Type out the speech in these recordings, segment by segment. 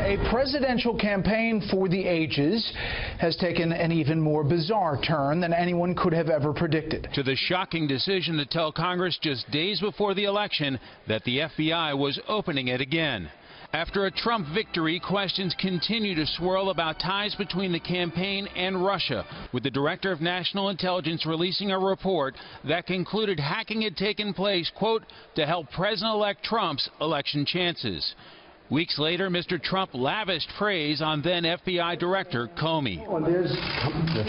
A presidential campaign for the ages has taken an even more bizarre turn than anyone could have ever predicted. To the shocking decision to tell Congress just days before the election that the FBI was opening it again. After a Trump victory, questions continue to swirl about ties between the campaign and Russia, with the Director of National Intelligence releasing a report that concluded hacking had taken place, quote, to help President-elect Trump's election chances. Weeks later, Mr. Trump lavished praise on then FBI Director Comey. Oh, there's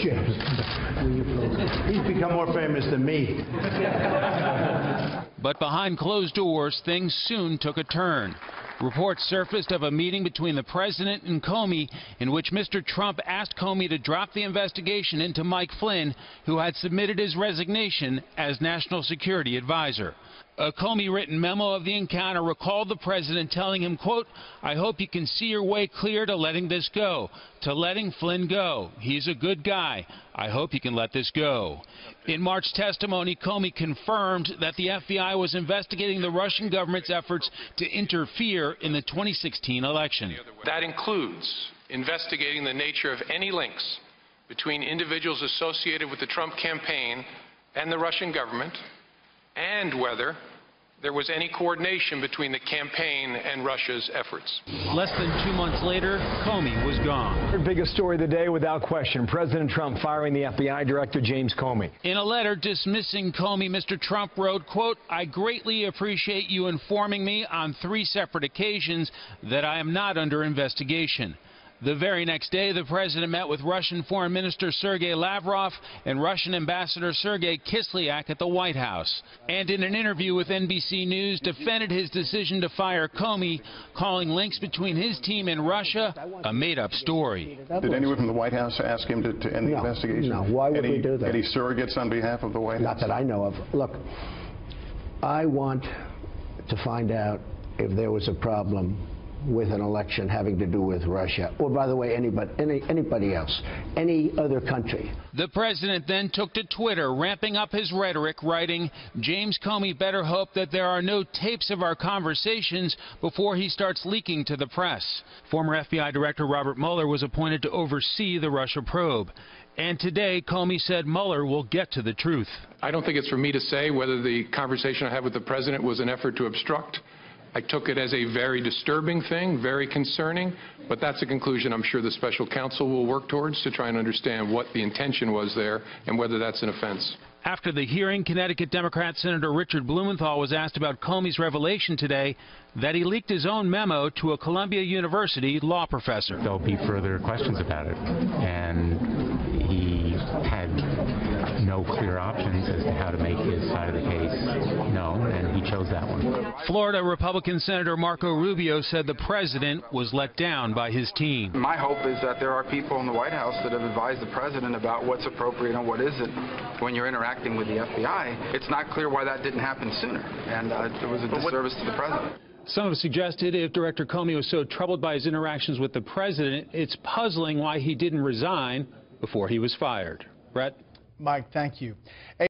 James. He's become more famous than me. But behind closed doors, things soon took a turn. Reports surfaced of a meeting between the president and Comey in which Mr. Trump asked Comey to drop the investigation into Mike Flynn, who had submitted his resignation as National Security Advisor. A Comey-written memo of the encounter recalled the president telling him, quote, I hope you can see your way clear to letting this go, to letting Flynn go. He's a good guy. I hope you can let this go. In March testimony, Comey confirmed that the FBI was investigating the Russian government's efforts to interfere in the 2016 election. That includes investigating the nature of any links between individuals associated with the Trump campaign and the Russian government, and whether there was any coordination between the campaign and Russia's efforts. Less than 2 months later, Comey was gone. Third biggest story of the day, without question, President Trump firing the FBI Director James Comey. In a letter dismissing Comey, Mr. Trump wrote, quote, I greatly appreciate you informing me on 3 separate occasions that I am not under investigation. The very next day, the president met with Russian Foreign Minister Sergei Lavrov and Russian Ambassador Sergei Kislyak at the White House. And in an interview with NBC News, defended his decision to fire Comey, calling links between his team and Russia a made-up story. Did anyone from the White House ask him to end the investigation? No, why would we do that? Any surrogates on behalf of the White House? Not that I know of. Look, I want to find out if there was a problem with an election having to do with Russia, or, by the way, anybody else, any other country. The president then took to Twitter, ramping up his rhetoric, writing, James Comey better hope that there are no tapes of our conversations before he starts leaking to the press. Former FBI Director Robert Mueller was appointed to oversee the Russia probe. And today, Comey said Mueller will get to the truth. I don't think it's for me to say whether the conversation I had with the president was an effort to obstruct. I took it as a very disturbing thing, very concerning, but that's a conclusion I'm sure the special counsel will work towards to try and understand what the intention was there and whether that's an offense. After the hearing, Connecticut Democrat Senator Richard Blumenthal was asked about Comey's revelation today that he leaked his own memo to a Columbia University law professor. There'll be further questions about it, and he had no clear options as to how to make his side of the case known, and he chose that one. Florida Republican Senator Marco Rubio said the president was let down by his team. My hope is that there are people in the White House that have advised the president about what's appropriate and what isn't when you're interacting with the FBI. It's not clear why that didn't happen sooner, and it was a disservice to the president. Some have suggested if Director Comey was so troubled by his interactions with the president, it's puzzling why he didn't resign before he was fired. Brett? Mike, thank you.